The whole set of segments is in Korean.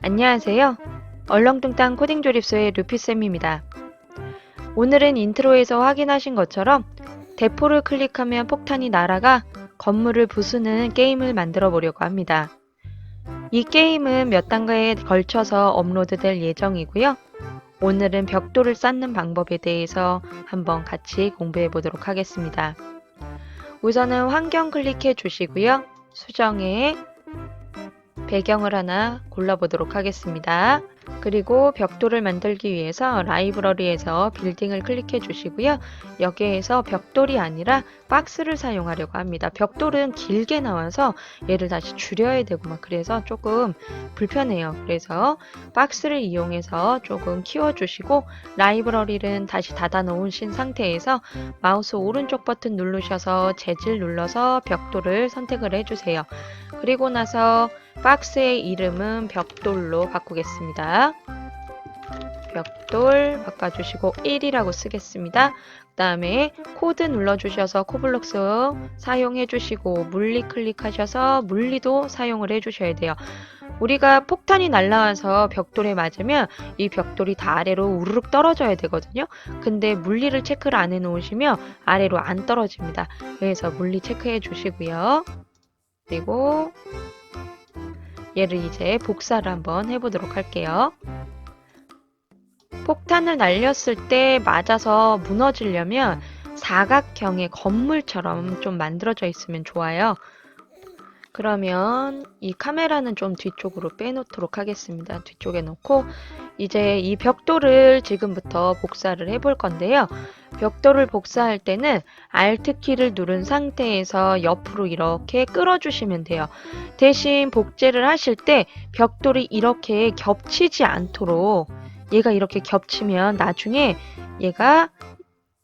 안녕하세요. 얼렁뚱땅 코딩 조립소의 루피쌤입니다. 오늘은 인트로에서 확인하신 것처럼 대포를 클릭하면 폭탄이 날아가 건물을 부수는 게임을 만들어 보려고 합니다. 이 게임은 몇 단계에 걸쳐서 업로드될 예정이고요. 오늘은 벽돌을 쌓는 방법에 대해서 한번 같이 공부해 보도록 하겠습니다. 우선은 환경 클릭해 주시고요. 수정에 배경을 하나 골라보도록 하겠습니다. 그리고 벽돌을 만들기 위해서 라이브러리에서 빌딩을 클릭해 주시고요. 여기에서 벽돌이 아니라 박스를 사용하려고 합니다. 벽돌은 길게 나와서 얘를 다시 줄여야 되고 그래서 조금 불편해요. 그래서 박스를 이용해서 조금 키워주시고 라이브러리는 다시 닫아 놓으신 상태에서 마우스 오른쪽 버튼 누르셔서 재질 눌러서 벽돌을 선택을 해주세요. 그리고 나서 박스의 이름은 벽돌로 바꾸겠습니다. 벽돌 바꿔주시고 1이라고 쓰겠습니다. 그 다음에 코드 눌러주셔서 코블록스 사용해주시고 물리 클릭하셔서 물리도 사용을 해주셔야 돼요. 우리가 폭탄이 날라와서 벽돌에 맞으면 이 벽돌이 다 아래로 우르륵 떨어져야 되거든요. 근데 물리를 체크를 안 해놓으시면 아래로 안 떨어집니다. 그래서 물리 체크해 주시고요. 그리고 얘를 이제 복사를 한번 해보도록 할게요. 폭탄을 날렸을 때 맞아서 무너지려면 사각형의 건물처럼 좀 만들어져 있으면 좋아요. 그러면 이 카메라는 좀 뒤쪽으로 빼놓도록 하겠습니다. 뒤쪽에 놓고 이제 이 벽돌을 지금부터 복사를 해볼 건데요. 벽돌을 복사할 때는 Alt키를 누른 상태에서 옆으로 이렇게 끌어주시면 돼요. 대신 복제를 하실 때 벽돌이 이렇게 겹치지 않도록 얘가 이렇게 겹치면 나중에 얘가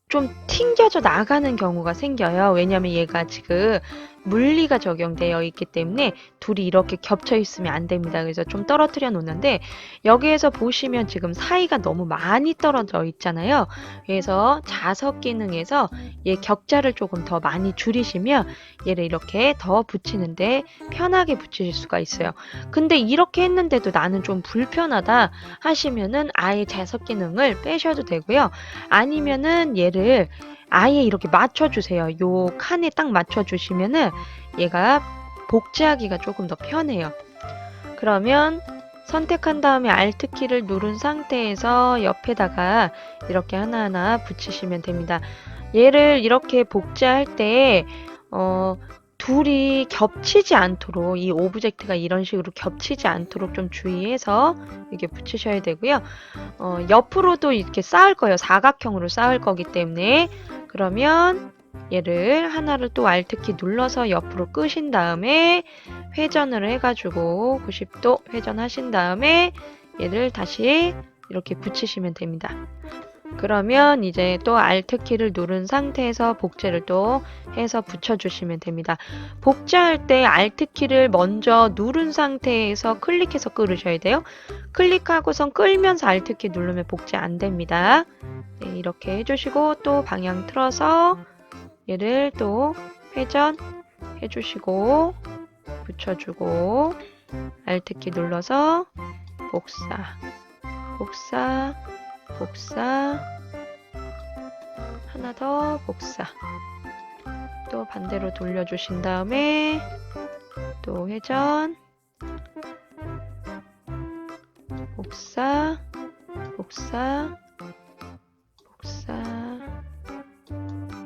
좀 튕겨져 나가는 경우가 생겨요. 왜냐면 얘가 지금 물리가 적용되어 있기 때문에 둘이 이렇게 겹쳐 있으면 안 됩니다. 그래서 좀 떨어뜨려 놓는데 여기에서 보시면 지금 사이가 너무 많이 떨어져 있잖아요. 그래서 자석 기능에서 얘 격자를 조금 더 많이 줄이시면 얘를 이렇게 더 붙이는데 편하게 붙이실 수가 있어요. 근데 이렇게 했는데도 나는 좀 불편하다 하시면은 아예 자석 기능을 빼셔도 되고요. 아니면은 얘를 아예 이렇게 맞춰주세요. 요 칸에 딱 맞춰주시면은 얘가 복제하기가 조금 더 편해요. 그러면 선택한 다음에 Alt키를 누른 상태에서 옆에다가 이렇게 하나하나 붙이시면 됩니다. 얘를 이렇게 복제할 때 둘이 겹치지 않도록 이 오브젝트가 이런 식으로 겹치지 않도록 좀 주의해서 이렇게 붙이셔야 되고요. 옆으로도 이렇게 쌓을 거예요. 사각형으로 쌓을 거기 때문에 그러면 얘를 하나를 또 Alt키 눌러서 옆으로 끄신 다음에 회전을 해가지고 90도 회전하신 다음에 얘를 다시 이렇게 붙이시면 됩니다. 그러면 이제 또 Alt키를 누른 상태에서 복제를 또 해서 붙여주시면 됩니다. 복제할 때 Alt키를 먼저 누른 상태에서 클릭해서 끌으셔야 돼요. 클릭하고선 끌면서 Alt키 누르면 복제 안 됩니다. 네, 이렇게 해주시고 또 방향 틀어서 얘를 또 회전 해주시고 붙여주고 Alt키 눌러서 복사 복사 복사 하나 더 복사 또 반대로 돌려주신 다음에 또 회전 복사 복사 복사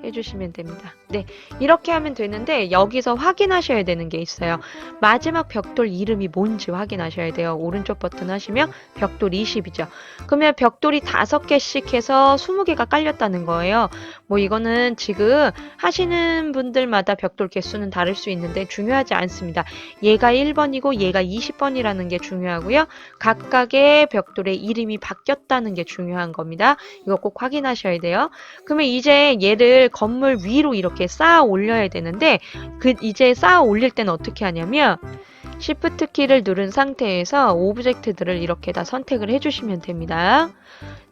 해주시면 됩니다. 네, 이렇게 하면 되는데 여기서 확인하셔야 되는 게 있어요. 마지막 벽돌 이름이 뭔지 확인하셔야 돼요. 오른쪽 버튼 하시면 벽돌 20이죠. 그러면 벽돌이 5개씩 해서 20개가 깔렸다는 거예요. 뭐 이거는 지금 하시는 분들마다 벽돌 개수는 다를 수 있는데 중요하지 않습니다. 얘가 1번이고 얘가 20번이라는 게 중요하고요. 각각의 벽돌의 이름이 바뀌었다는 게 중요한 겁니다. 이거 꼭 확인하셔야 돼요. 그러면 이제 얘를 건물 위로 이렇게 쌓아 올려야 되는데 이제 쌓아 올릴 때는 어떻게 하냐면 Shift 키를 누른 상태에서 오브젝트들을 이렇게 다 선택을 해주시면 됩니다.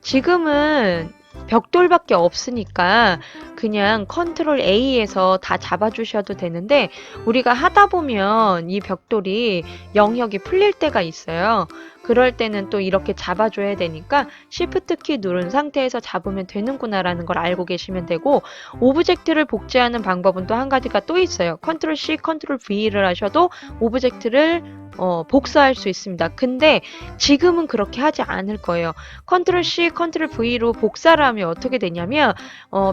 지금은 벽돌밖에 없으니까 그냥 컨트롤 A에서 다 잡아주셔도 되는데 우리가 하다 보면 이 벽돌이 영역이 풀릴 때가 있어요. 그럴 때는 또 이렇게 잡아줘야 되니까 Shift 키 누른 상태에서 잡으면 되는구나 라는 걸 알고 계시면 되고, 오브젝트를 복제하는 방법은 또 한 가지가 또 있어요. Ctrl C, Ctrl V를 하셔도 오브젝트를 복사할 수 있습니다. 근데 지금은 그렇게 하지 않을 거예요. Ctrl C, Ctrl V로 복사를 하면 어떻게 되냐면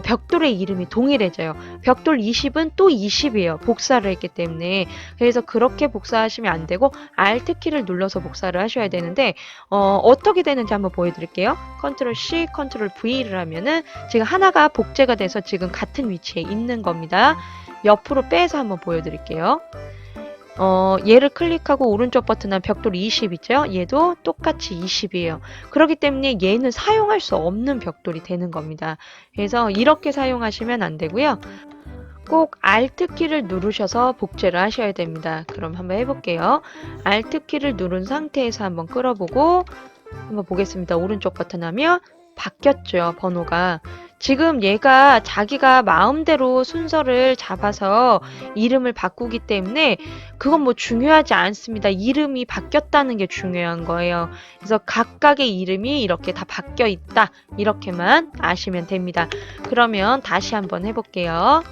벽돌의 이름이 동일해져요. 벽돌 20은 또 20이에요. 복사를 했기 때문에. 그래서 그렇게 복사하시면 안 되고 Alt 키를 눌러서 복사를 하셔야 되는데 어떻게 되는지 한번 보여드릴게요. Ctrl C, Ctrl V를 하면은 지금 하나가 복제가 돼서 지금 같은 위치에 있는 겁니다. 옆으로 빼서 한번 보여드릴게요. 얘를 클릭하고 오른쪽 버튼은 벽돌 20 있죠? 얘도 똑같이 20이에요. 그렇기 때문에 얘는 사용할 수 없는 벽돌이 되는 겁니다. 그래서 이렇게 사용하시면 안 되고요. 꼭 Alt 키를 누르셔서 복제를 하셔야 됩니다. 그럼 한번 해볼게요. Alt 키를 누른 상태에서 한번 끌어보고 한번 보겠습니다. 오른쪽 버튼 하면 바뀌었죠, 번호가. 지금 얘가 자기가 마음대로 순서를 잡아서 이름을 바꾸기 때문에 그건 뭐 중요하지 않습니다. 이름이 바뀌었다는 게 중요한 거예요. 그래서 각각의 이름이 이렇게 다 바뀌어 있다. 이렇게만 아시면 됩니다. 그러면 다시 한번 해볼게요.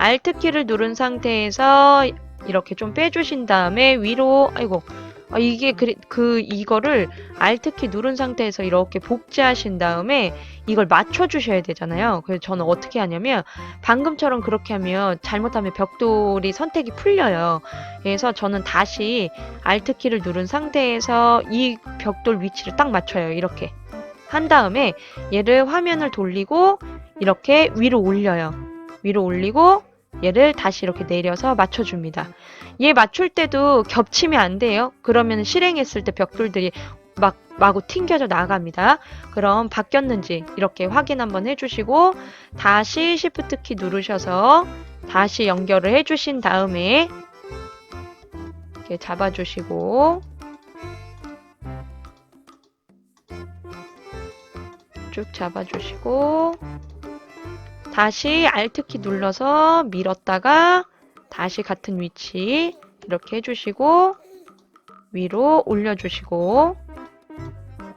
Alt 키를 누른 상태에서 이렇게 좀 빼주신 다음에 위로, 아이고, 이게 이거를 Alt 키 누른 상태에서 이렇게 복제하신 다음에 이걸 맞춰주셔야 되잖아요. 그래서 저는 어떻게 하냐면 방금처럼 그렇게 하면 잘못하면 벽돌이 선택이 풀려요. 그래서 저는 다시 Alt 키를 누른 상태에서 이 벽돌 위치를 딱 맞춰요. 이렇게 한 다음에 얘를 화면을 돌리고 이렇게 위로 올려요. 위로 올리고 얘를 다시 이렇게 내려서 맞춰줍니다. 얘 맞출 때도 겹치면 안 돼요. 그러면 실행했을 때 벽돌들이 막 마구 튕겨져 나갑니다. 그럼 바뀌었는지 이렇게 확인 한번 해주시고 다시 Shift 키 누르셔서 다시 연결을 해주신 다음에 이렇게 잡아주시고 쭉 잡아주시고 다시 Alt 키 눌러서 밀었다가 다시 같은 위치 이렇게 해주시고 위로 올려주시고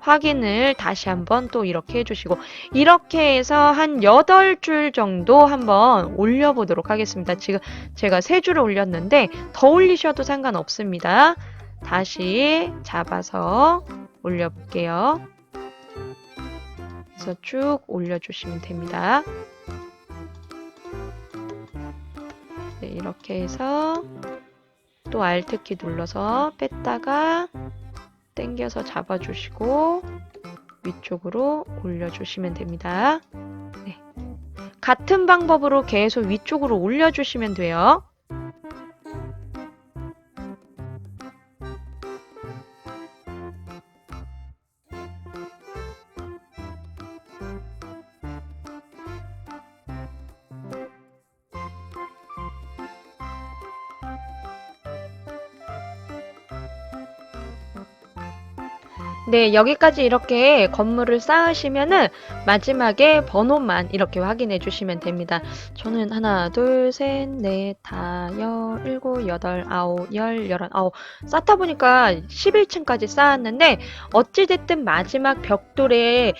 확인을 다시 한번 또 이렇게 해주시고 이렇게 해서 한 8줄 정도 한번 올려보도록 하겠습니다. 지금 제가 3줄을 올렸는데 더 올리셔도 상관없습니다. 다시 잡아서 올려볼게요. 그래서 쭉 올려주시면 됩니다. 네, 이렇게 해서 또 Alt 키 눌러서 뺐다가 당겨서 잡아주시고 위쪽으로 올려주시면 됩니다. 네. 같은 방법으로 계속 위쪽으로 올려주시면 돼요. 네, 여기까지 이렇게 건물을 쌓으시면은 마지막에 번호만 이렇게 확인해 주시면 됩니다. 저는 하나, 둘, 셋, 넷, 다, 일곱, 여덟, 아홉, 열한, 쌓다 보니까 11층까지 쌓았는데 어찌됐든 마지막 벽돌에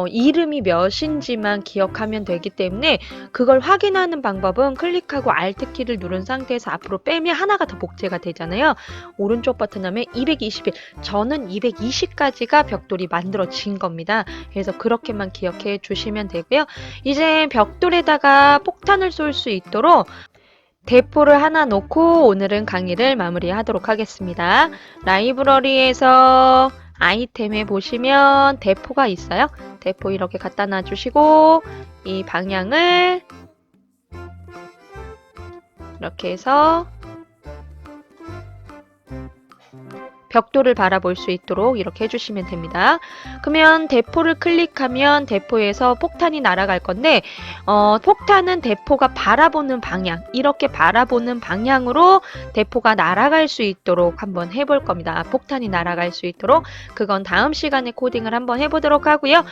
이름이 몇인지만 기억하면 되기 때문에 그걸 확인하는 방법은 클릭하고 Alt 키를 누른 상태에서 앞으로 빼면 하나가 더 복제가 되잖아요. 오른쪽 버튼 하면 221, 저는 220까지가 벽돌이 만들어진 겁니다. 그래서 그렇게만 기억해 주시면 되고요. 이제 벽돌에다가 폭탄을 쏠 수 있도록 대포를 하나 놓고 오늘은 강의를 마무리하도록 하겠습니다. 라이브러리에서 아이템에 보시면 대포가 있어요. 대포 이렇게 갖다 놔주시고 이 방향을 이렇게 해서 벽돌을 바라볼 수 있도록 이렇게 해주시면 됩니다. 그러면 대포를 클릭하면 대포에서 폭탄이 날아갈 건데 폭탄은 대포가 바라보는 방향, 이렇게 바라보는 방향으로 대포가 날아갈 수 있도록 한번 해볼 겁니다. 폭탄이 날아갈 수 있도록 그건 다음 시간에 코딩을 한번 해보도록 하고요.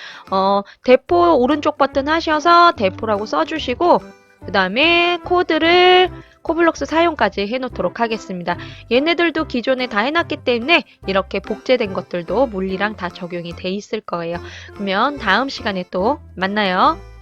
대포 오른쪽 버튼 하셔서 대포라고 써주시고 그 다음에 코드를 코블록스 사용까지 해놓도록 하겠습니다. 얘네들도 기존에 다 해놨기 때문에 이렇게 복제된 것들도 물리랑 다 적용이 돼 있을 거예요. 그러면 다음 시간에 또 만나요.